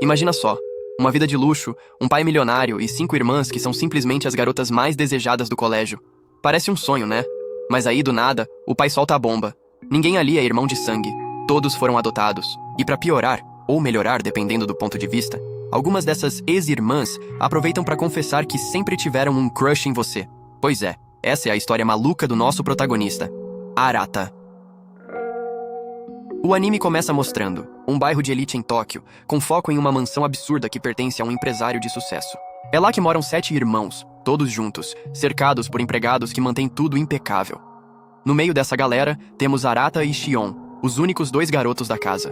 Imagina só, uma vida de luxo, um pai milionário e 5 irmãs que são simplesmente as garotas mais desejadas do colégio. Parece um sonho, né? Mas aí, do nada, o pai solta a bomba. Ninguém ali é irmão de sangue. Todos foram adotados. E pra piorar, ou melhorar, dependendo do ponto de vista, algumas dessas ex-irmãs aproveitam pra confessar que sempre tiveram um crush em você. Pois é, essa é a história maluca do nosso protagonista, Arata. O anime começa mostrando um bairro de elite em Tóquio, com foco em uma mansão absurda que pertence a um empresário de sucesso. É lá que moram 7 irmãos, todos juntos, cercados por empregados que mantêm tudo impecável. No meio dessa galera, temos Arata e Shion, os únicos 2 garotos da casa.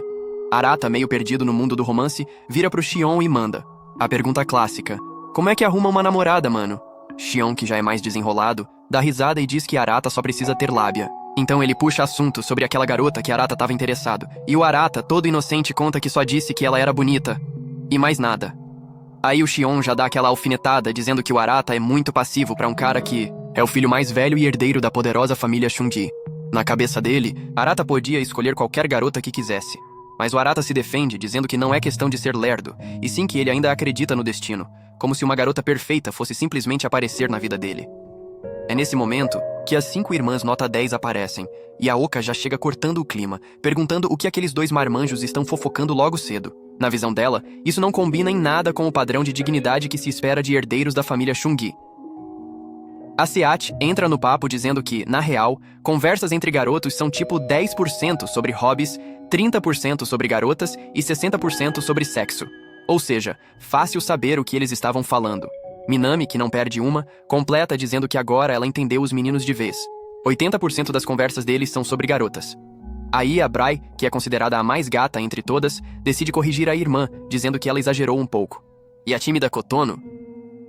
Arata, meio perdido no mundo do romance, vira pro Shion e manda a pergunta clássica: como é que arruma uma namorada, mano? Shion, que já é mais desenrolado, dá risada e diz que Arata só precisa ter lábia. Então ele puxa assunto sobre aquela garota que Arata estava interessado, e o Arata, todo inocente, conta que só disse que ela era bonita. E mais nada. Aí o Shion já dá aquela alfinetada, dizendo que o Arata é muito passivo pra um cara que é o filho mais velho e herdeiro da poderosa família Shunji. Na cabeça dele, Arata podia escolher qualquer garota que quisesse. Mas o Arata se defende, dizendo que não é questão de ser lerdo, e sim que ele ainda acredita no destino, como se uma garota perfeita fosse simplesmente aparecer na vida dele. É nesse momento que as 5 irmãs nota 10 aparecem, e a Oka já chega cortando o clima, perguntando o que aqueles 2 marmanjos estão fofocando logo cedo. Na visão dela, isso não combina em nada com o padrão de dignidade que se espera de herdeiros da família Shungi. A Seat entra no papo dizendo que, na real, conversas entre garotos são tipo 10% sobre hobbies, 30% sobre garotas e 60% sobre sexo. Ou seja, fácil saber o que eles estavam falando. Minami, que não perde uma, completa dizendo que agora ela entendeu os meninos de vez. 80% das conversas deles são sobre garotas. Aí a Brai, que é considerada a mais gata entre todas, decide corrigir a irmã, dizendo que ela exagerou um pouco. E a tímida Kotono?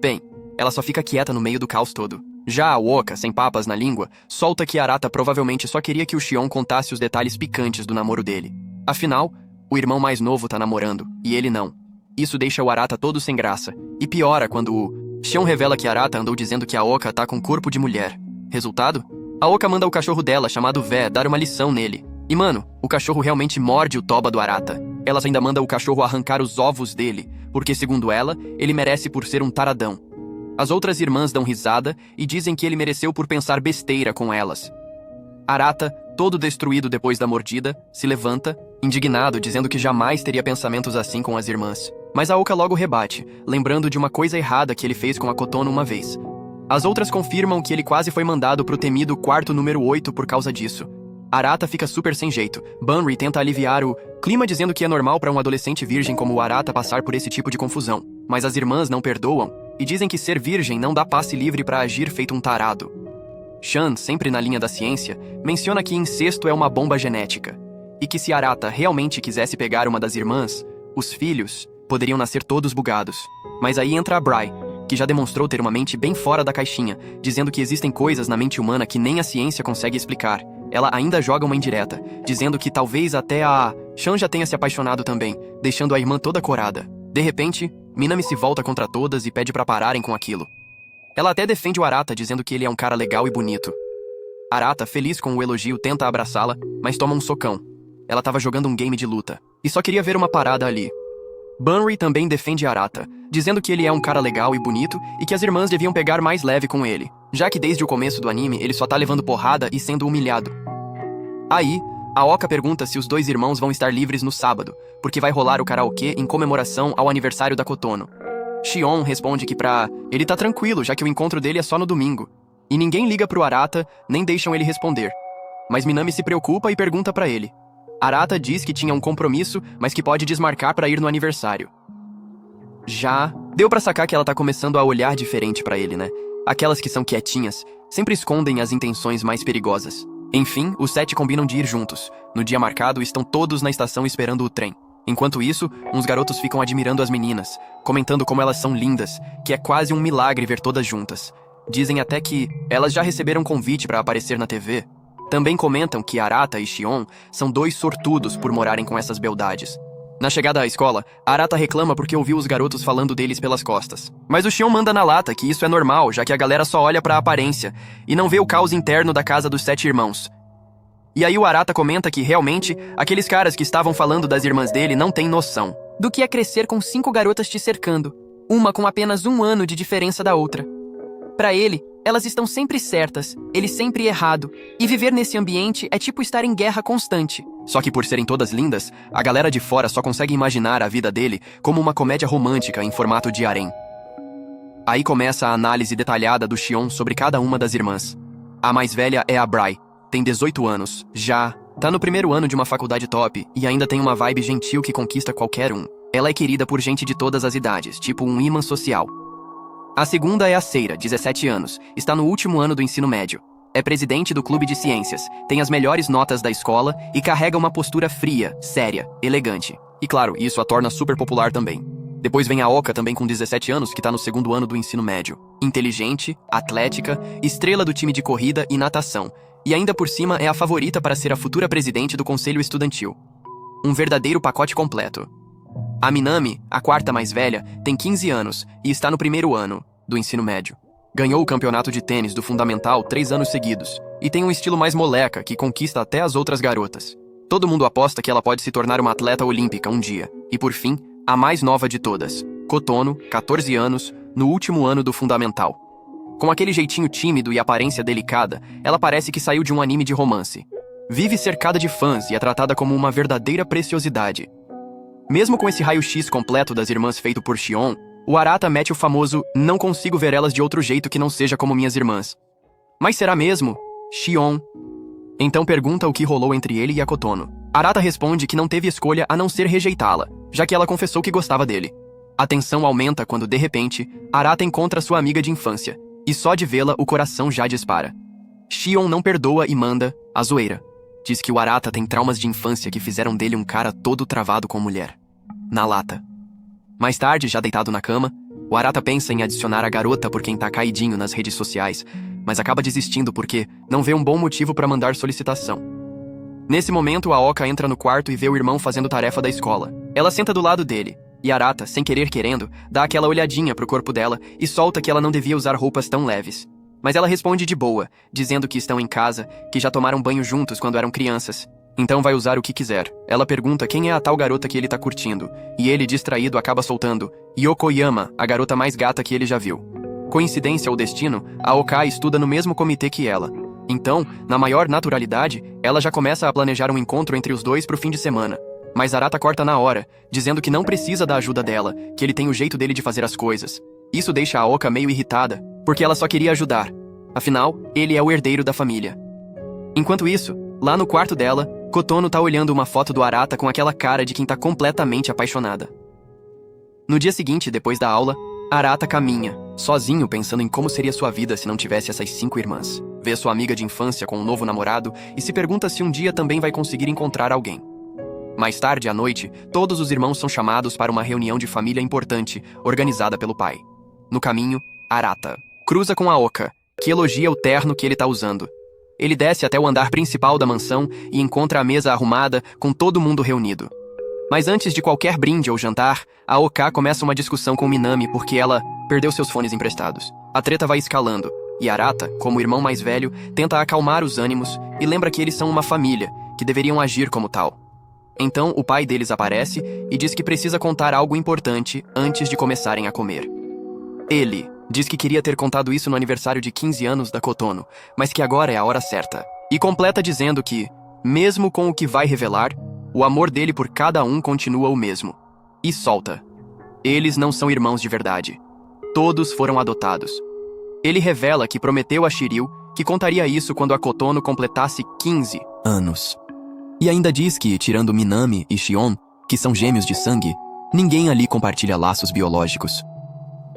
Bem, ela só fica quieta no meio do caos todo. Já a Oka, sem papas na língua, solta que Arata provavelmente só queria que o Shion contasse os detalhes picantes do namoro dele. Afinal, o irmão mais novo tá namorando, e ele não. Isso deixa o Arata todo sem graça, e piora quando o Shion revela que Arata andou dizendo que a Oka tá com corpo de mulher. Resultado? A Oka manda o cachorro dela, chamado Vé, dar uma lição nele. E mano, o cachorro realmente morde o toba do Arata. Ela ainda manda o cachorro arrancar os ovos dele, porque segundo ela, ele merece por ser um taradão. As outras irmãs dão risada e dizem que ele mereceu por pensar besteira com elas. Arata, todo destruído depois da mordida, se levanta, indignado, dizendo que jamais teria pensamentos assim com as irmãs. Mas a Oka logo rebate, lembrando de uma coisa errada que ele fez com a Kotono uma vez. As outras confirmam que ele quase foi mandado pro temido quarto número 8 por causa disso. Arata fica super sem jeito. Bunry tenta aliviar o clima dizendo que é normal para um adolescente virgem como o Arata passar por esse tipo de confusão. Mas as irmãs não perdoam e dizem que ser virgem não dá passe livre para agir feito um tarado. Shan, sempre na linha da ciência, menciona que incesto é uma bomba genética e que se Arata realmente quisesse pegar uma das irmãs, os filhos poderiam nascer todos bugados. Mas aí entra a Brai, que já demonstrou ter uma mente bem fora da caixinha, dizendo que existem coisas na mente humana que nem a ciência consegue explicar. Ela ainda joga uma indireta, dizendo que talvez até a Shan já tenha se apaixonado também, deixando a irmã toda corada. De repente, Minami se volta contra todas e pede pra pararem com aquilo. Ela até defende o Arata, dizendo que ele é um cara legal e bonito. Arata, feliz com o elogio, tenta abraçá-la, mas toma um socão. Ela tava jogando um game de luta, e só queria ver uma parada ali. Bunry também defende Arata, dizendo que ele é um cara legal e bonito e que as irmãs deviam pegar mais leve com ele, já que desde o começo do anime ele só tá levando porrada e sendo humilhado. Aí, a Oka pergunta se os 2 irmãos vão estar livres no sábado, porque vai rolar o karaokê em comemoração ao aniversário da Kotono. Shion responde que ele tá tranquilo, já que o encontro dele é só no domingo. E ninguém liga pro Arata, nem deixam ele responder. Mas Minami se preocupa e pergunta pra ele. Arata diz que tinha um compromisso, mas que pode desmarcar pra ir no aniversário. Já deu pra sacar que ela tá começando a olhar diferente pra ele, né? Aquelas que são quietinhas sempre escondem as intenções mais perigosas. Enfim, os 7 combinam de ir juntos. No dia marcado, estão todos na estação esperando o trem. Enquanto isso, uns garotos ficam admirando as meninas, comentando como elas são lindas, que é quase um milagre ver todas juntas. Dizem até que elas já receberam convite pra aparecer na TV. Também comentam que Arata e Shion são 2 sortudos por morarem com essas beldades. Na chegada à escola, Arata reclama porque ouviu os garotos falando deles pelas costas. Mas o Shion manda na lata que isso é normal, já que a galera só olha pra aparência e não vê o caos interno da casa dos 7 irmãos. E aí o Arata comenta que, realmente, aqueles caras que estavam falando das irmãs dele não têm noção. do que é crescer com 5 garotas te cercando, uma com apenas 1 ano de diferença da outra. Para ele, elas estão sempre certas, ele sempre errado, e viver nesse ambiente é tipo estar em guerra constante. Só que por serem todas lindas, a galera de fora só consegue imaginar a vida dele como uma comédia romântica em formato de harém. Aí começa a análise detalhada do Xion sobre cada uma das irmãs. A mais velha é a Brai, tem 18 anos, já tá no primeiro ano de uma faculdade top e ainda tem uma vibe gentil que conquista qualquer um. Ela é querida por gente de todas as idades, tipo um imã social. A segunda é a Seira, 17 anos, está no último ano do ensino médio. É presidente do clube de ciências, tem as melhores notas da escola e carrega uma postura fria, séria, elegante. E claro, isso a torna super popular também. Depois vem a Oka, também com 17 anos, que tá no segundo ano do ensino médio. Inteligente, atlética, estrela do time de corrida e natação. E ainda por cima é a favorita para ser a futura presidente do conselho estudantil. Um verdadeiro pacote completo. A Minami, a quarta mais velha, tem 15 anos e está no primeiro ano do ensino médio. Ganhou o campeonato de tênis do Fundamental 3 anos seguidos e tem um estilo mais moleca que conquista até as outras garotas. Todo mundo aposta que ela pode se tornar uma atleta olímpica um dia. E por fim, a mais nova de todas, Kotono, 14 anos, no último ano do Fundamental. Com aquele jeitinho tímido e aparência delicada, ela parece que saiu de um anime de romance. Vive cercada de fãs e é tratada como uma verdadeira preciosidade. Mesmo com esse raio-x completo das irmãs feito por Xion, o Arata mete o famoso "não consigo ver elas de outro jeito que não seja como minhas irmãs". Mas será mesmo? Xion? Então pergunta o que rolou entre ele e a Kotono. Arata responde que não teve escolha a não ser rejeitá-la, já que ela confessou que gostava dele. A tensão aumenta quando, de repente, Arata encontra sua amiga de infância, e só de vê-la o coração já dispara. Xion não perdoa e manda a zoeira. Diz que o Arata tem traumas de infância que fizeram dele um cara todo travado com mulher. Na lata. Mais tarde, já deitado na cama, o Arata pensa em adicionar a garota por quem tá caidinho nas redes sociais, mas acaba desistindo porque não vê um bom motivo para mandar solicitação. Nesse momento, a Oka entra no quarto e vê o irmão fazendo tarefa da escola. Ela senta do lado dele, e Arata, sem querer querendo, dá aquela olhadinha pro corpo dela e solta que ela não devia usar roupas tão leves. Mas ela responde de boa, dizendo que estão em casa, que já tomaram banho juntos quando eram crianças. Então vai usar o que quiser. Ela pergunta quem é a tal garota que ele tá curtindo, e ele, distraído, acaba soltando Yokoyama, a garota mais gata que ele já viu. Coincidência ou destino, a Oka estuda no mesmo comitê que ela. Então, na maior naturalidade, ela já começa a planejar um encontro entre os dois pro fim de semana. Mas Arata corta na hora, dizendo que não precisa da ajuda dela, que ele tem o jeito dele de fazer as coisas. Isso deixa a Oka meio irritada, porque ela só queria ajudar. Afinal, ele é o herdeiro da família. Enquanto isso, lá no quarto dela, Kotono tá olhando uma foto do Arata com aquela cara de quem tá completamente apaixonada. No dia seguinte, depois da aula, Arata caminha, sozinho pensando em como seria sua vida se não tivesse essas 5 irmãs. Vê sua amiga de infância com um novo namorado e se pergunta se um dia também vai conseguir encontrar alguém. Mais tarde, à noite, todos os irmãos são chamados para uma reunião de família importante, organizada pelo pai. No caminho, Arata cruza com a Oka, que elogia o terno que ele tá usando. Ele desce até o andar principal da mansão e encontra a mesa arrumada com todo mundo reunido. Mas antes de qualquer brinde ou jantar, a Oka começa uma discussão com Minami porque ela perdeu seus fones emprestados. A treta vai escalando, e Arata, como irmão mais velho, tenta acalmar os ânimos e lembra que eles são uma família, que deveriam agir como tal. Então, o pai deles aparece e diz que precisa contar algo importante antes de começarem a comer. Ele diz que queria ter contado isso no aniversário de 15 anos da Kotono, mas que agora é a hora certa. E completa dizendo que, mesmo com o que vai revelar, o amor dele por cada um continua o mesmo. E solta. Eles não são irmãos de verdade. Todos foram adotados. Ele revela que prometeu a Shiryu que contaria isso quando a Kotono completasse 15 anos. E ainda diz que, tirando Minami e Xion, que são gêmeos de sangue, ninguém ali compartilha laços biológicos.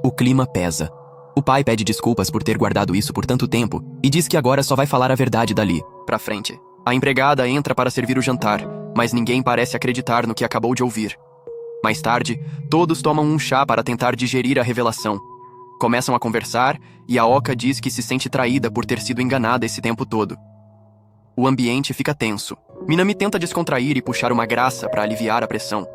O clima pesa. O pai pede desculpas por ter guardado isso por tanto tempo e diz que agora só vai falar a verdade dali pra frente. A empregada entra para servir o jantar, mas ninguém parece acreditar no que acabou de ouvir. Mais tarde, todos tomam um chá para tentar digerir a revelação. Começam a conversar e a Oka diz que se sente traída por ter sido enganada esse tempo todo. O ambiente fica tenso. Minami tenta descontrair e puxar uma graça para aliviar a pressão.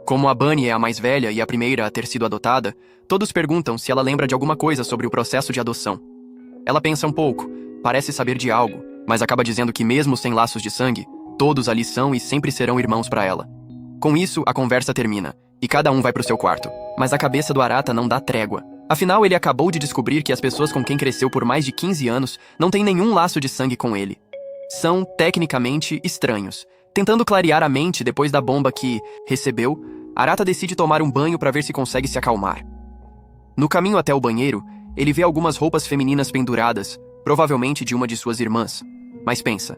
Como a Bunny é a mais velha e a primeira a ter sido adotada, todos perguntam se ela lembra de alguma coisa sobre o processo de adoção. Ela pensa um pouco, parece saber de algo, mas acaba dizendo que mesmo sem laços de sangue, todos ali são e sempre serão irmãos para ela. Com isso, a conversa termina, e cada um vai pro seu quarto. Mas a cabeça do Arata não dá trégua. Afinal, ele acabou de descobrir que as pessoas com quem cresceu por mais de 15 anos não têm nenhum laço de sangue com ele. São, tecnicamente, estranhos. Tentando clarear a mente depois da bomba que recebeu, Arata decide tomar um banho para ver se consegue se acalmar. No caminho até o banheiro, ele vê algumas roupas femininas penduradas, provavelmente de uma de suas irmãs. Mas pensa,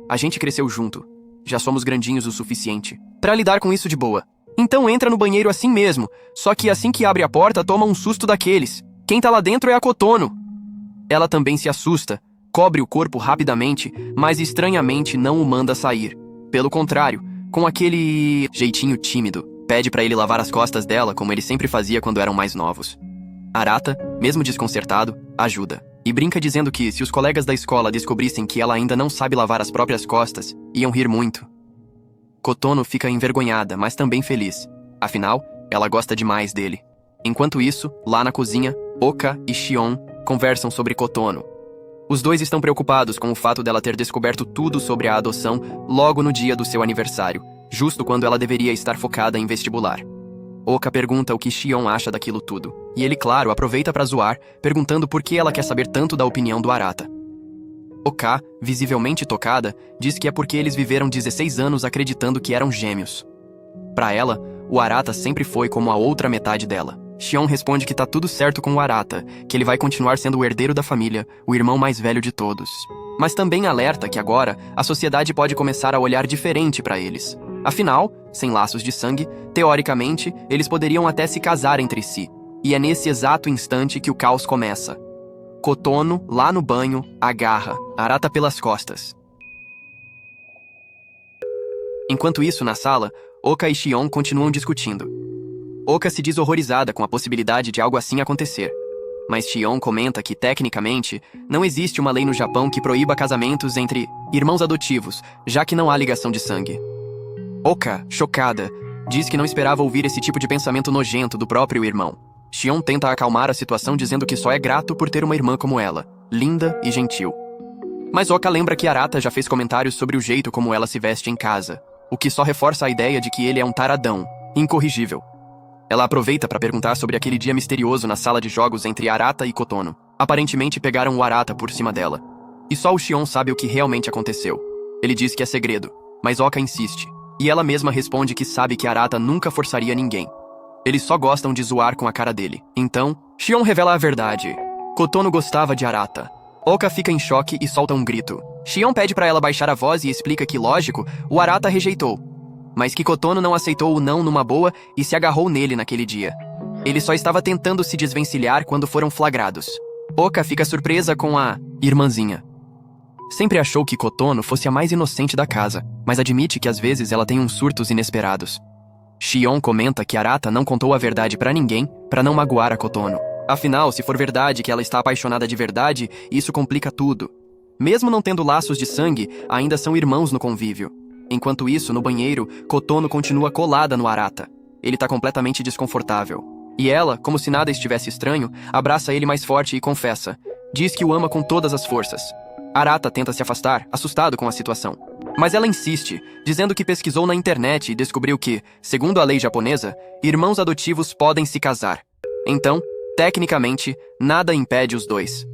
a gente cresceu junto. Já somos grandinhos o suficiente para lidar com isso de boa. Então entra no banheiro assim mesmo, só que assim que abre a porta toma um susto daqueles. Quem tá lá dentro é a Kotono. Ela também se assusta, cobre o corpo rapidamente, mas estranhamente não o manda sair. Pelo contrário, com aquele jeitinho tímido, pede pra ele lavar as costas dela como ele sempre fazia quando eram mais novos. Arata, mesmo desconcertado, ajuda. E brinca dizendo que, se os colegas da escola descobrissem que ela ainda não sabe lavar as próprias costas, iam rir muito. Kotono fica envergonhada, mas também feliz. Afinal, ela gosta demais dele. Enquanto isso, lá na cozinha, Oka e Shion conversam sobre Kotono. Os dois estão preocupados com o fato dela ter descoberto tudo sobre a adoção logo no dia do seu aniversário, justo quando ela deveria estar focada em vestibular. Oka pergunta o que Shion acha daquilo tudo, e ele, claro, aproveita pra zoar, perguntando por que ela quer saber tanto da opinião do Arata. Oka, visivelmente tocada, diz que é porque eles viveram 16 anos acreditando que eram gêmeos. Pra ela, o Arata sempre foi como a outra metade dela. Shion responde que tá tudo certo com o Arata, que ele vai continuar sendo o herdeiro da família, o irmão mais velho de todos. Mas também alerta que agora a sociedade pode começar a olhar diferente pra eles. Afinal, sem laços de sangue, teoricamente, eles poderiam até se casar entre si. E é nesse exato instante que o caos começa. Kotono, lá no banho, agarra Arata pelas costas. Enquanto isso, na sala, Oka e Shion continuam discutindo. Oka se diz horrorizada com a possibilidade de algo assim acontecer. Mas Shion comenta que, tecnicamente, não existe uma lei no Japão que proíba casamentos entre irmãos adotivos, já que não há ligação de sangue. Oka, chocada, diz que não esperava ouvir esse tipo de pensamento nojento do próprio irmão. Shion tenta acalmar a situação dizendo que só é grato por ter uma irmã como ela, linda e gentil. Mas Oka lembra que Arata já fez comentários sobre o jeito como ela se veste em casa, o que só reforça a ideia de que ele é um taradão, incorrigível. Ela aproveita para perguntar sobre aquele dia misterioso na sala de jogos entre Arata e Kotono. Aparentemente pegaram o Arata por cima dela. E só o Shion sabe o que realmente aconteceu. Ele diz que é segredo, mas Oka insiste. E ela mesma responde que sabe que Arata nunca forçaria ninguém. Eles só gostam de zoar com a cara dele. Então, Shion revela a verdade. Kotono gostava de Arata. Oka fica em choque e solta um grito. Shion pede pra ela baixar a voz e explica que, lógico, o Arata rejeitou. Mas que Kotono não aceitou o não numa boa e se agarrou nele naquele dia. Ele só estava tentando se desvencilhar quando foram flagrados. Oka fica surpresa com a irmãzinha. Sempre achou que Kotono fosse a mais inocente da casa, mas admite que às vezes ela tem uns surtos inesperados. Shion comenta que Arata não contou a verdade pra ninguém pra não magoar a Kotono. Afinal, se for verdade que ela está apaixonada de verdade, isso complica tudo. Mesmo não tendo laços de sangue, ainda são irmãos no convívio. Enquanto isso, no banheiro, Kotono continua colada no Arata. Ele tá completamente desconfortável. E ela, como se nada estivesse estranho, abraça ele mais forte e confessa. Diz que o ama com todas as forças. Arata tenta se afastar, assustado com a situação. Mas ela insiste, dizendo que pesquisou na internet e descobriu que, segundo a lei japonesa, irmãos adotivos podem se casar. Então, tecnicamente, nada impede os dois.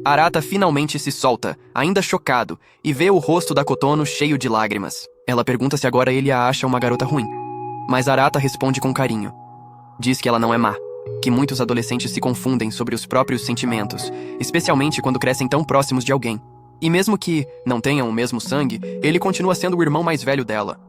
Arata finalmente se solta, ainda chocado, e vê o rosto da Kotono cheio de lágrimas. Ela pergunta se agora ele a acha uma garota ruim. Mas Arata responde com carinho. Diz que ela não é má, que muitos adolescentes se confundem sobre os próprios sentimentos, especialmente quando crescem tão próximos de alguém. E mesmo que não tenham o mesmo sangue, ele continua sendo o irmão mais velho dela.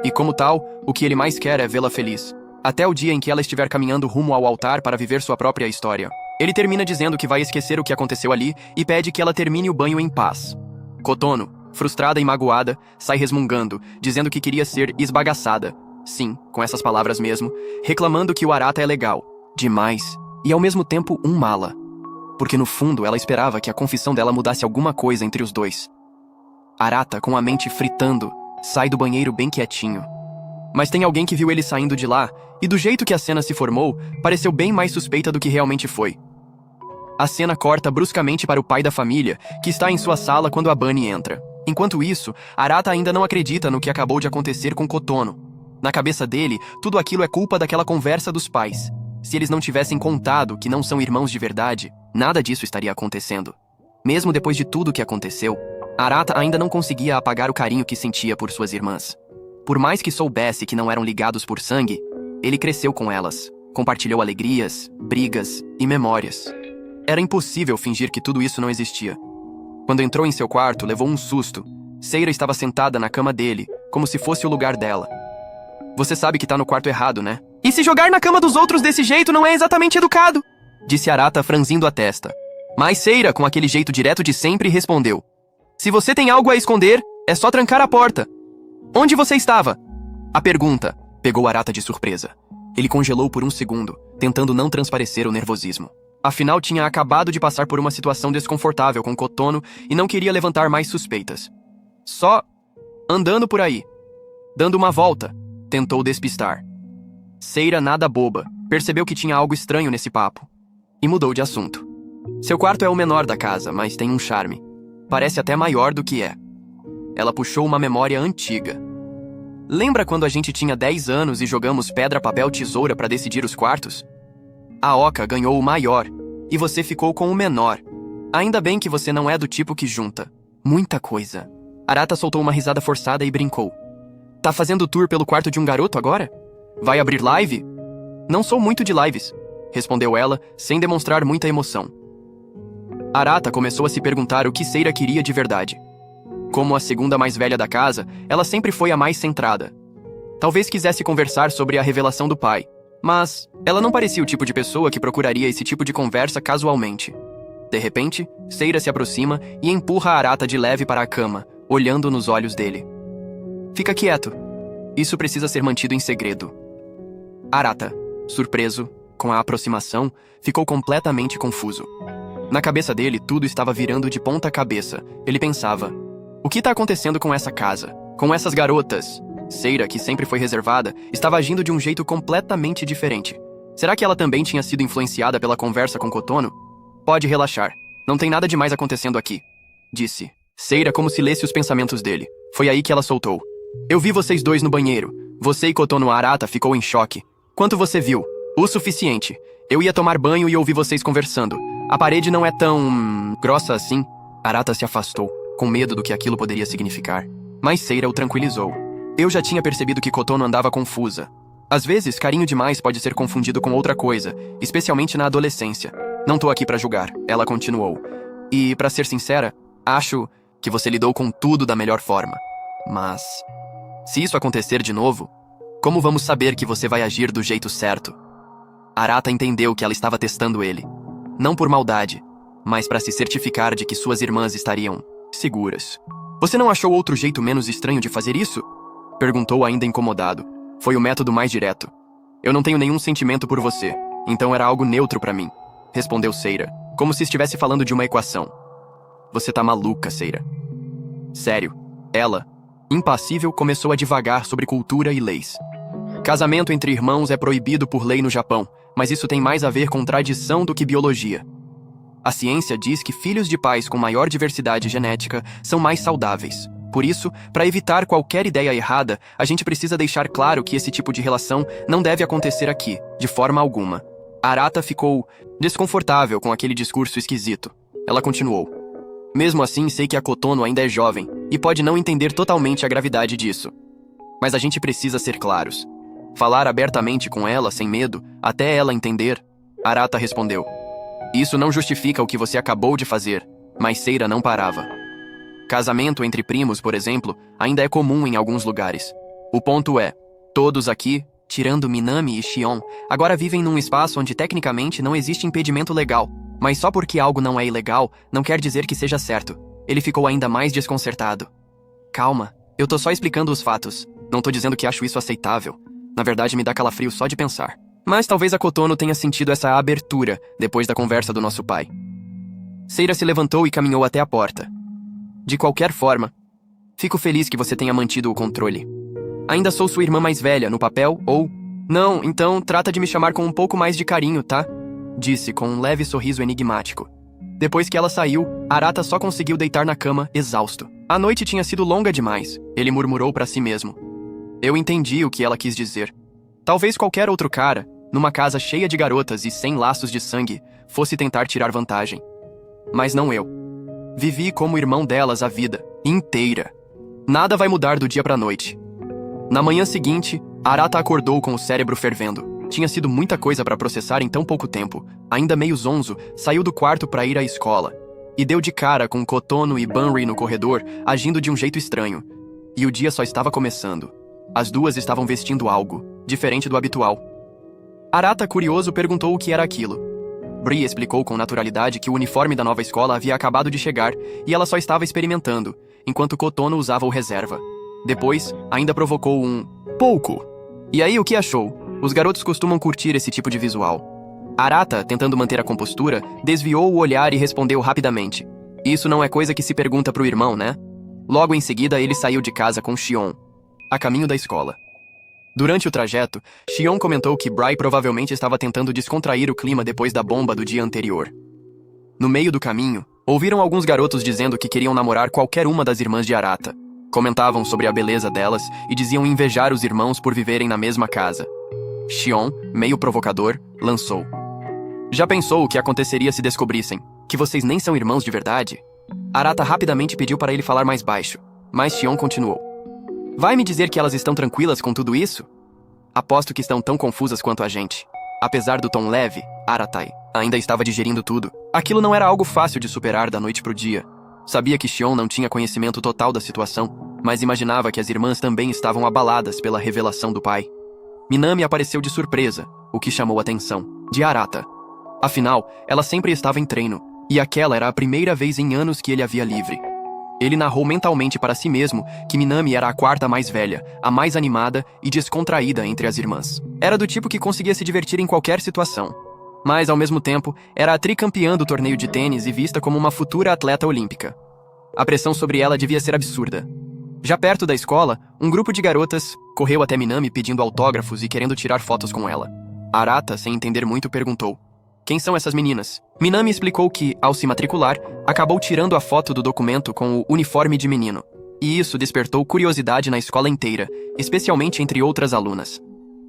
E como tal, o que ele mais quer é vê-la feliz. Até o dia em que ela estiver caminhando rumo ao altar para viver sua própria história. Ele termina dizendo que vai esquecer o que aconteceu ali e pede que ela termine o banho em paz. Kotono, frustrada e magoada, sai resmungando, dizendo que queria ser esbagaçada. Sim, com essas palavras mesmo, reclamando que o Arata é legal, demais, e ao mesmo tempo um mala. Porque no fundo ela esperava que a confissão dela mudasse alguma coisa entre os dois. Arata, com a mente fritando, sai do banheiro bem quietinho. Mas tem alguém que viu ele saindo de lá, e do jeito que a cena se formou, pareceu bem mais suspeita do que realmente foi. A cena corta bruscamente para o pai da família, que está em sua sala quando a Bunny entra. Enquanto isso, Arata ainda não acredita no que acabou de acontecer com Kotono. Na cabeça dele, tudo aquilo é culpa daquela conversa dos pais. Se eles não tivessem contado que não são irmãos de verdade, nada disso estaria acontecendo. Mesmo depois de tudo que aconteceu, Arata ainda não conseguia apagar o carinho que sentia por suas irmãs. Por mais que soubesse que não eram ligados por sangue, ele cresceu com elas, compartilhou alegrias, brigas e memórias. Era impossível fingir que tudo isso não existia. Quando entrou em seu quarto, levou um susto. Seira estava sentada na cama dele, como se fosse o lugar dela. Você sabe que tá no quarto errado, né? E se jogar na cama dos outros desse jeito não é exatamente educado, disse Arata franzindo a testa. Mas Seira, com aquele jeito direto de sempre, respondeu. Se você tem algo a esconder, é só trancar a porta. Onde você estava? A pergunta pegou Arata de surpresa. Ele congelou por um segundo, tentando não transparecer o nervosismo. Afinal, tinha acabado de passar por uma situação desconfortável com Kotono e não queria levantar mais suspeitas. Só andando por aí, dando uma volta, tentou despistar. Seira, nada boba, percebeu que tinha algo estranho nesse papo e mudou de assunto. Seu quarto é o menor da casa, mas tem um charme. Parece até maior do que é. Ela puxou uma memória antiga. Lembra quando a gente tinha 10 anos e jogamos pedra, papel, tesoura para decidir os quartos? A Oca ganhou o maior e você ficou com o menor. Ainda bem que você não é do tipo que junta muita coisa. Arata soltou uma risada forçada e brincou. Tá fazendo tour pelo quarto de um garoto agora? Vai abrir live? Não sou muito de lives, respondeu ela, sem demonstrar muita emoção. Arata começou a se perguntar o que Seira queria de verdade. Como a segunda mais velha da casa, ela sempre foi a mais centrada. Talvez quisesse conversar sobre a revelação do pai, mas ela não parecia o tipo de pessoa que procuraria esse tipo de conversa casualmente. De repente, Seira se aproxima e empurra Arata de leve para a cama, olhando nos olhos dele. Fica quieto. Isso precisa ser mantido em segredo. Arata, surpreso com a aproximação, ficou completamente confuso. Na cabeça dele, tudo estava virando de ponta cabeça. Ele pensava, o que está acontecendo com essa casa? Com essas garotas? Seira, que sempre foi reservada, estava agindo de um jeito completamente diferente. Será que ela também tinha sido influenciada pela conversa com Kotono? Pode relaxar. Não tem nada demais acontecendo aqui, disse. Seira, como se lesse os pensamentos dele. Foi aí que ela soltou. Eu vi vocês dois no banheiro. Você e Kotono. Arata ficou em choque. Quanto você viu? O suficiente. Eu ia tomar banho e ouvi vocês conversando. A parede não é tão grossa assim. Arata se afastou, com medo do que aquilo poderia significar. Mas Seira o tranquilizou. Eu já tinha percebido que Kotono andava confusa. Às vezes, carinho demais pode ser confundido com outra coisa, especialmente na adolescência. Não tô aqui pra julgar, ela continuou. E, pra ser sincera, acho que você lidou com tudo da melhor forma. Mas, se isso acontecer de novo, como vamos saber que você vai agir do jeito certo? Arata entendeu que ela estava testando ele. Não por maldade, mas para se certificar de que suas irmãs estariam seguras. Você não achou outro jeito menos estranho de fazer isso? Perguntou ainda incomodado. Foi o método mais direto. Eu não tenho nenhum sentimento por você, então era algo neutro para mim, respondeu Seira, como se estivesse falando de uma equação. Você tá maluca, Seira. Sério. Ela, impassível, começou a divagar sobre cultura e leis. Casamento entre irmãos é proibido por lei no Japão, mas isso tem mais a ver com tradição do que biologia. A ciência diz que filhos de pais com maior diversidade genética são mais saudáveis. Por isso, para evitar qualquer ideia errada, a gente precisa deixar claro que esse tipo de relação não deve acontecer aqui, de forma alguma. Arata ficou desconfortável com aquele discurso esquisito. Ela continuou. Mesmo assim, sei que a Kotono ainda é jovem e pode não entender totalmente a gravidade disso. Mas a gente precisa ser claros. Falar abertamente com ela, sem medo, até ela entender. Arata respondeu. Isso não justifica o que você acabou de fazer, mas Seira não parava. Casamento entre primos, por exemplo, ainda é comum em alguns lugares. O ponto é, todos aqui, tirando Minami e Shion, agora vivem num espaço onde tecnicamente não existe impedimento legal. Mas só porque algo não é ilegal, não quer dizer que seja certo. Ele ficou ainda mais desconcertado. Calma, eu tô só explicando os fatos. Não tô dizendo que acho isso aceitável. Na verdade, me dá calafrio só de pensar. Mas talvez a Kotono tenha sentido essa abertura depois da conversa do nosso pai. Seira se levantou e caminhou até a porta. De qualquer forma, fico feliz que você tenha mantido o controle. Ainda sou sua irmã mais velha, no papel, ou... Não, então trata de me chamar com um pouco mais de carinho, tá? Disse com um leve sorriso enigmático. Depois que ela saiu, Arata só conseguiu deitar na cama, exausto. A noite tinha sido longa demais, ele murmurou para si mesmo. Eu entendi o que ela quis dizer. Talvez qualquer outro cara, numa casa cheia de garotas e sem laços de sangue, fosse tentar tirar vantagem. Mas não eu. Vivi como irmão delas a vida inteira. Nada vai mudar do dia pra noite. Na manhã seguinte, Arata acordou com o cérebro fervendo. Tinha sido muita coisa pra processar em tão pouco tempo. Ainda meio zonzo, saiu do quarto pra ir à escola. E deu de cara com Kotono e Banri no corredor, agindo de um jeito estranho. E o dia só estava começando. As duas estavam vestindo algo, diferente do habitual. Arata, curioso, perguntou o que era aquilo. Bree explicou com naturalidade que o uniforme da nova escola havia acabado de chegar e ela só estava experimentando, enquanto Kotono usava o reserva. Depois, ainda provocou um pouco. E aí, o que achou? Os garotos costumam curtir esse tipo de visual. Arata, tentando manter a compostura, desviou o olhar e respondeu rapidamente. Isso não é coisa que se pergunta pro irmão, né? Logo em seguida, ele saiu de casa com Xion, a caminho da escola. Durante o trajeto, Xion comentou que Bry provavelmente estava tentando descontrair o clima depois da bomba do dia anterior. No meio do caminho, ouviram alguns garotos dizendo que queriam namorar qualquer uma das irmãs de Arata. Comentavam sobre a beleza delas e diziam invejar os irmãos por viverem na mesma casa. Xion, meio provocador, lançou: já pensou o que aconteceria se descobrissem que vocês nem são irmãos de verdade? Arata rapidamente pediu para ele falar mais baixo, mas Xion continuou: vai me dizer que elas estão tranquilas com tudo isso? Aposto que estão tão confusas quanto a gente. Apesar do tom leve, Aratai ainda estava digerindo tudo. Aquilo não era algo fácil de superar da noite pro dia. Sabia que Xion não tinha conhecimento total da situação, mas imaginava que as irmãs também estavam abaladas pela revelação do pai. Minami apareceu de surpresa, o que chamou a atenção de Arata. Afinal, ela sempre estava em treino, e aquela era a primeira vez em anos que ele a via livre. Ele narrou mentalmente para si mesmo que Minami era a quarta mais velha, a mais animada e descontraída entre as irmãs. Era do tipo que conseguia se divertir em qualquer situação. Mas, ao mesmo tempo, era a tricampeã do torneio de tênis e vista como uma futura atleta olímpica. A pressão sobre ela devia ser absurda. Já perto da escola, um grupo de garotas correu até Minami pedindo autógrafos e querendo tirar fotos com ela. Arata, sem entender muito, perguntou: quem são essas meninas? Minami explicou que, ao se matricular, acabou tirando a foto do documento com o uniforme de menino. E isso despertou curiosidade na escola inteira, especialmente entre outras alunas.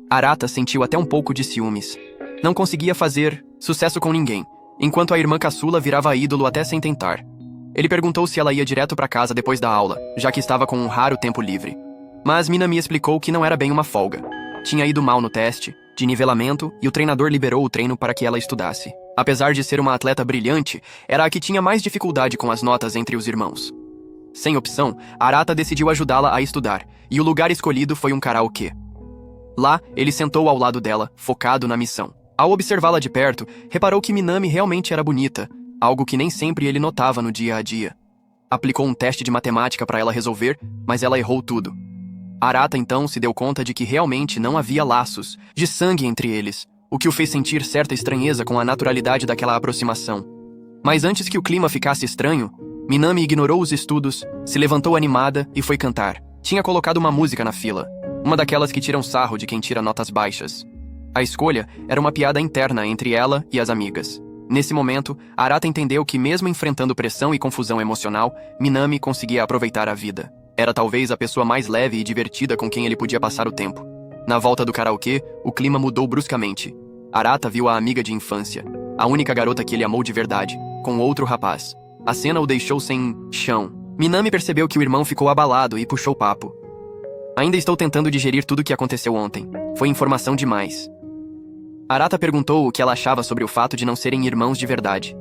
Arata sentiu até um pouco de ciúmes. Não conseguia fazer sucesso com ninguém, enquanto a irmã caçula virava ídolo até sem tentar. Ele perguntou se ela ia direto para casa depois da aula, já que estava com um raro tempo livre. Mas Minami explicou que não era bem uma folga. Tinha ido mal no teste de nivelamento e o treinador liberou o treino para que ela estudasse. Apesar de ser uma atleta brilhante, era a que tinha mais dificuldade com as notas entre os irmãos. Sem opção, Arata decidiu ajudá-la a estudar, e o lugar escolhido foi um karaokê. Lá, ele sentou ao lado dela, focado na missão. Ao observá-la de perto, reparou que Minami realmente era bonita, algo que nem sempre ele notava no dia a dia. Aplicou um teste de matemática para ela resolver, mas ela errou tudo. Arata então se deu conta de que realmente não havia laços de sangue entre eles, o que o fez sentir certa estranheza com a naturalidade daquela aproximação. Mas antes que o clima ficasse estranho, Minami ignorou os estudos, se levantou animada e foi cantar. Tinha colocado uma música na fila, uma daquelas que tiram sarro de quem tira notas baixas. A escolha era uma piada interna entre ela e as amigas. Nesse momento, Arata entendeu que mesmo enfrentando pressão e confusão emocional, Minami conseguia aproveitar a vida. Era talvez a pessoa mais leve e divertida com quem ele podia passar o tempo. Na volta do karaokê, o clima mudou bruscamente. Arata viu a amiga de infância, a única garota que ele amou de verdade, com outro rapaz. A cena o deixou sem chão. Minami percebeu que o irmão ficou abalado e puxou papo. Ainda estou tentando digerir tudo o que aconteceu ontem. Foi informação demais. Arata perguntou o que ela achava sobre o fato de não serem irmãos de verdade.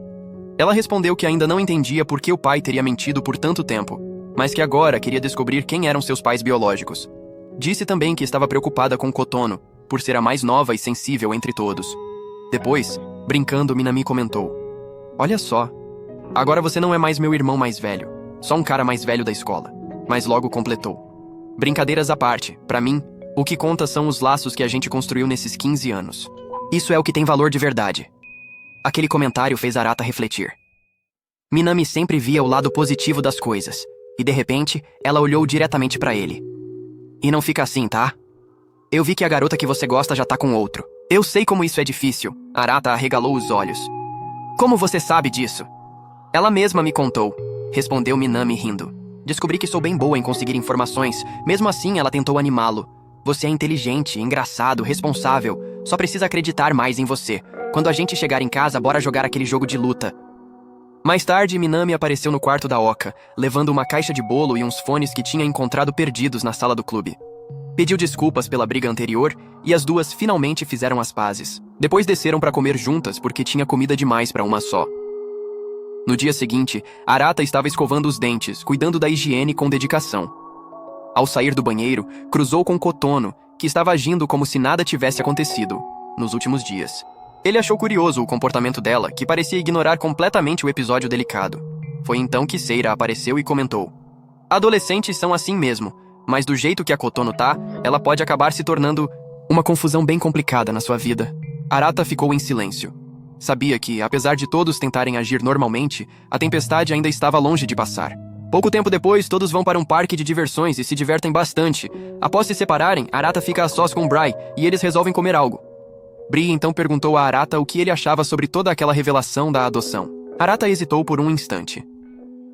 Ela respondeu que ainda não entendia por que o pai teria mentido por tanto tempo, mas que agora queria descobrir quem eram seus pais biológicos. Disse também que estava preocupada com Kotono, por ser a mais nova e sensível entre todos. Depois, brincando, Minami comentou: olha só, agora você não é mais meu irmão mais velho, só um cara mais velho da escola. Mas logo completou: brincadeiras à parte, pra mim, o que conta são os laços que a gente construiu nesses 15 anos. Isso é o que tem valor de verdade. Aquele comentário fez Arata refletir. Minami sempre via o lado positivo das coisas, e de repente, ela olhou diretamente pra ele. E não fica assim, tá? Eu vi que a garota que você gosta já tá com outro. Eu sei como isso é difícil. Arata arregalou os olhos. Como você sabe disso? Ela mesma me contou, respondeu Minami rindo. Descobri que sou bem boa em conseguir informações, mesmo assim ela tentou animá-lo. Você é inteligente, engraçado, responsável. Só precisa acreditar mais em você. Quando a gente chegar em casa, bora jogar aquele jogo de luta. Mais tarde, Minami apareceu no quarto da Oka, levando uma caixa de bolo e uns fones que tinha encontrado perdidos na sala do clube. Pediu desculpas pela briga anterior e as duas finalmente fizeram as pazes. Depois desceram para comer juntas porque tinha comida demais para uma só. No dia seguinte, Arata estava escovando os dentes, cuidando da higiene com dedicação. Ao sair do banheiro, cruzou com Kotono, que estava agindo como se nada tivesse acontecido nos últimos dias. Ele achou curioso o comportamento dela, que parecia ignorar completamente o episódio delicado. Foi então que Seira apareceu e comentou: adolescentes são assim mesmo, mas do jeito que a Kotono tá, ela pode acabar se tornando uma confusão bem complicada na sua vida. Arata ficou em silêncio. Sabia que, apesar de todos tentarem agir normalmente, a tempestade ainda estava longe de passar. Pouco tempo depois, todos vão para um parque de diversões e se divertem bastante. Após se separarem, Arata fica a sós com Bry e eles resolvem comer algo. Bri então perguntou a Arata o que ele achava sobre toda aquela revelação da adoção. Arata hesitou por um instante.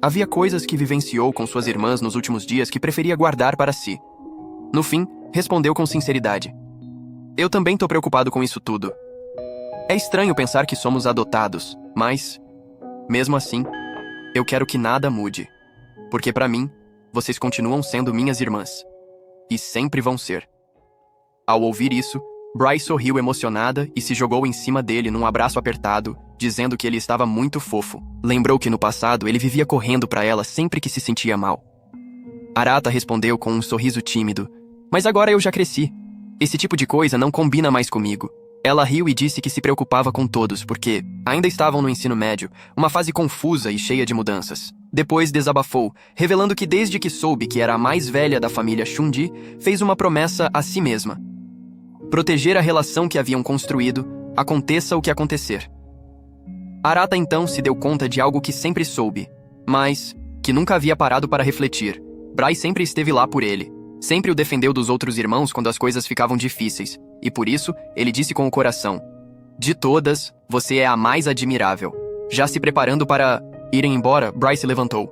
Havia coisas que vivenciou com suas irmãs nos últimos dias que preferia guardar para si. No fim, respondeu com sinceridade: eu também tô preocupado com isso tudo. É estranho pensar que somos adotados, mas, mesmo assim, eu quero que nada mude. Porque para mim, vocês continuam sendo minhas irmãs. E sempre vão ser. Ao ouvir isso, Bryce sorriu emocionada e se jogou em cima dele num abraço apertado, dizendo que ele estava muito fofo. Lembrou que no passado ele vivia correndo para ela sempre que se sentia mal. Arata respondeu com um sorriso tímido: mas agora eu já cresci. Esse tipo de coisa não combina mais comigo. Ela riu e disse que se preocupava com todos porque ainda estavam no ensino médio, uma fase confusa e cheia de mudanças. Depois desabafou, revelando que desde que soube que era a mais velha da família Shundi, fez uma promessa a si mesma: proteger a relação que haviam construído, aconteça o que acontecer. Arata então se deu conta de algo que sempre soube, mas que nunca havia parado para refletir. Bry sempre esteve lá por ele. Sempre o defendeu dos outros irmãos quando as coisas ficavam difíceis. E por isso, ele disse com o coração: de todas, você é a mais admirável. Já se preparando para irem embora, Bry se levantou.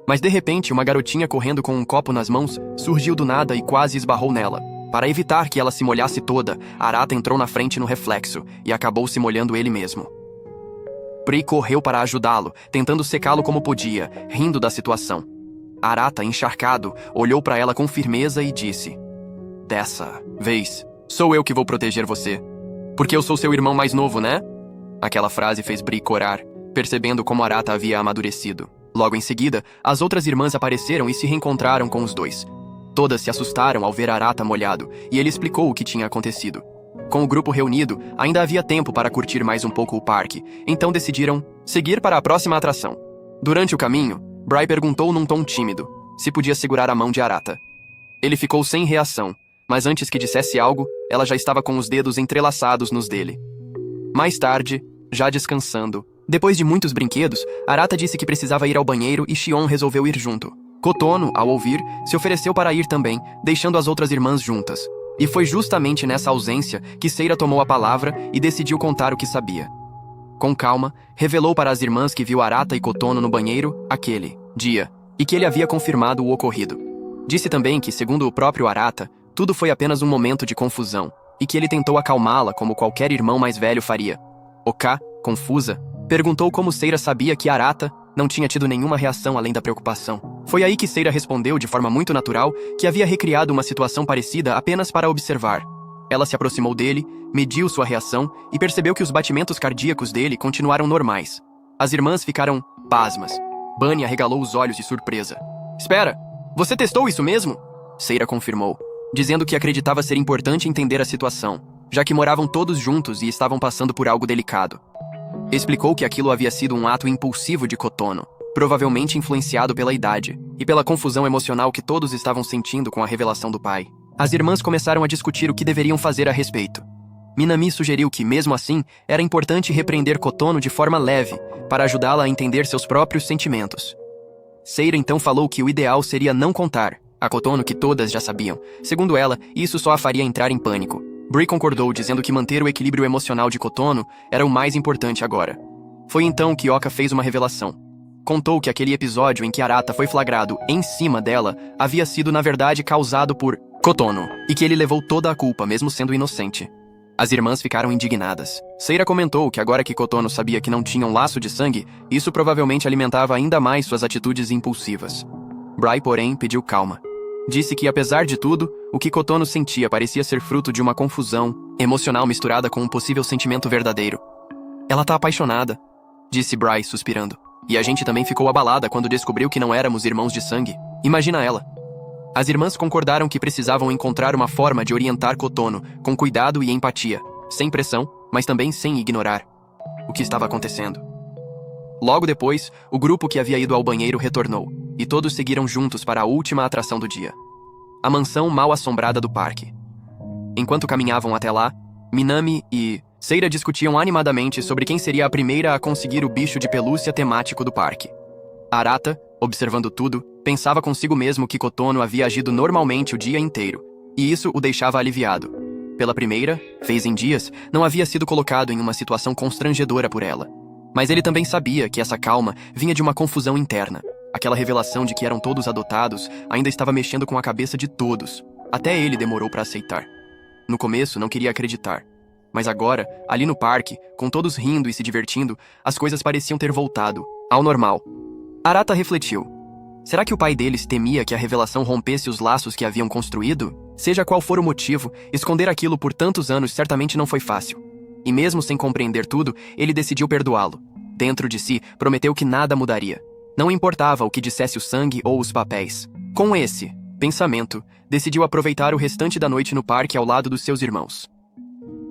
Mas de repente, uma garotinha correndo com um copo nas mãos surgiu do nada e quase esbarrou nela. Para evitar que ela se molhasse toda, Arata entrou na frente no reflexo e acabou se molhando ele mesmo. Bry correu para ajudá-lo, tentando secá-lo como podia, rindo da situação. Arata, encharcado, olhou para ela com firmeza e disse: dessa vez, sou eu que vou proteger você. Porque eu sou seu irmão mais novo, né? Aquela frase fez Bry corar, percebendo como Arata havia amadurecido. Logo em seguida, as outras irmãs apareceram e se reencontraram com os dois. Todas se assustaram ao ver Arata molhado, e ele explicou o que tinha acontecido. Com o grupo reunido, ainda havia tempo para curtir mais um pouco o parque, então decidiram seguir para a próxima atração. Durante o caminho, Bry perguntou num tom tímido se podia segurar a mão de Arata. Ele ficou sem reação, mas antes que dissesse algo, ela já estava com os dedos entrelaçados nos dele. Mais tarde, já descansando, depois de muitos brinquedos, Arata disse que precisava ir ao banheiro e Shion resolveu ir junto. Kotono, ao ouvir, se ofereceu para ir também, deixando as outras irmãs juntas. E foi justamente nessa ausência que Seira tomou a palavra e decidiu contar o que sabia. Com calma, revelou para as irmãs que viu Arata e Kotono no banheiro aquele dia, e que ele havia confirmado o ocorrido. Disse também que, segundo o próprio Arata, tudo foi apenas um momento de confusão, e que ele tentou acalmá-la como qualquer irmão mais velho faria. Oka, confusa, perguntou como Seira sabia que Arata não tinha tido nenhuma reação além da preocupação. Foi aí que Seira respondeu de forma muito natural que havia recriado uma situação parecida apenas para observar. Ela se aproximou dele, mediu sua reação e percebeu que os batimentos cardíacos dele continuaram normais. As irmãs ficaram pasmas. Bunny arregalou os olhos de surpresa. Espera, você testou isso mesmo? Seira confirmou, dizendo que acreditava ser importante entender a situação, já que moravam todos juntos e estavam passando por algo delicado. Explicou que aquilo havia sido um ato impulsivo de Kotono, provavelmente influenciado pela idade e pela confusão emocional que todos estavam sentindo com a revelação do pai. As irmãs começaram a discutir o que deveriam fazer a respeito. Minami sugeriu que, mesmo assim, era importante repreender Kotono de forma leve, para ajudá-la a entender seus próprios sentimentos. Seira então falou que o ideal seria não contar a Kotono que todas já sabiam. Segundo ela, isso só a faria entrar em pânico. Bry concordou, dizendo que manter o equilíbrio emocional de Kotono era o mais importante agora. Foi então que Oka fez uma revelação. Contou que aquele episódio em que Arata foi flagrado em cima dela havia sido, na verdade, causado por Kotono, e que ele levou toda a culpa mesmo sendo inocente. As irmãs ficaram indignadas. Seira comentou que agora que Kotono sabia que não tinha um laço de sangue, isso provavelmente alimentava ainda mais suas atitudes impulsivas. Bry, porém, pediu calma. Disse que, apesar de tudo, o que Kotono sentia parecia ser fruto de uma confusão emocional misturada com um possível sentimento verdadeiro. Ela tá apaixonada, disse Bry, suspirando. E a gente também ficou abalada quando descobriu que não éramos irmãos de sangue. Imagina ela. As irmãs concordaram que precisavam encontrar uma forma de orientar Kotono, com cuidado e empatia, sem pressão, mas também sem ignorar o que estava acontecendo. Logo depois, o grupo que havia ido ao banheiro retornou, e todos seguiram juntos para a última atração do dia. A mansão mal-assombrada do parque. Enquanto caminhavam até lá, Minami e Seira discutiam animadamente sobre quem seria a primeira a conseguir o bicho de pelúcia temático do parque. Arata, observando tudo, pensava consigo mesmo que Kotono havia agido normalmente o dia inteiro, e isso o deixava aliviado. Pela primeira vez em dias, não havia sido colocado em uma situação constrangedora por ela. Mas ele também sabia que essa calma vinha de uma confusão interna. Aquela revelação de que eram todos adotados ainda estava mexendo com a cabeça de todos. Até ele demorou para aceitar. No começo, não queria acreditar. Mas agora, ali no parque, com todos rindo e se divertindo, as coisas pareciam ter voltado ao normal. Arata refletiu. Será que o pai deles temia que a revelação rompesse os laços que haviam construído? Seja qual for o motivo, esconder aquilo por tantos anos certamente não foi fácil. E mesmo sem compreender tudo, ele decidiu perdoá-lo. Dentro de si, prometeu que nada mudaria. Não importava o que dissesse o sangue ou os papéis. Com esse pensamento, decidiu aproveitar o restante da noite no parque ao lado dos seus irmãos.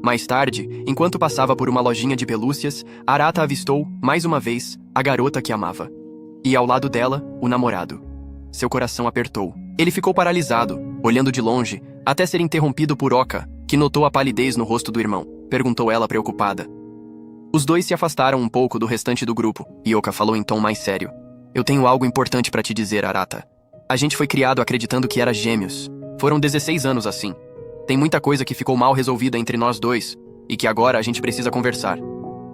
Mais tarde, enquanto passava por uma lojinha de pelúcias, Arata avistou, mais uma vez, a garota que amava. E ao lado dela, o namorado. Seu coração apertou. Ele ficou paralisado, olhando de longe, até ser interrompido por Oka, que notou a palidez no rosto do irmão. Perguntou ela preocupada. Os dois se afastaram um pouco do restante do grupo, e Oka falou em tom mais sério. Eu tenho algo importante para te dizer, Arata. A gente foi criado acreditando que era gêmeos. Foram 16 anos assim. Tem muita coisa que ficou mal resolvida entre nós dois, e que agora a gente precisa conversar.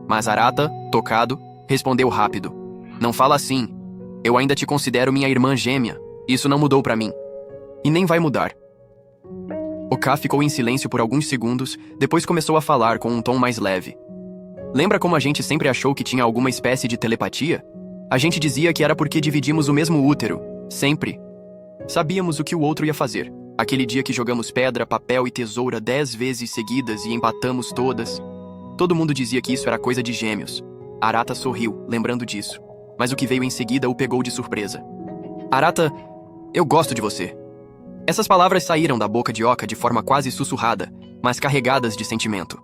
Mas Arata, tocado, respondeu rápido. Não fala assim. Eu ainda te considero minha irmã gêmea. Isso não mudou pra mim. E nem vai mudar. Oka ficou em silêncio por alguns segundos, depois começou a falar com um tom mais leve. Lembra como a gente sempre achou que tinha alguma espécie de telepatia? A gente dizia que era porque dividimos o mesmo útero. Sempre. Sabíamos o que o outro ia fazer. Aquele dia que jogamos pedra, papel e tesoura 10 vezes seguidas e empatamos todas. Todo mundo dizia que isso era coisa de gêmeos. Arata sorriu, lembrando disso. Mas o que veio em seguida o pegou de surpresa. Arata, eu gosto de você. Essas palavras saíram da boca de Oka de forma quase sussurrada, mas carregadas de sentimento.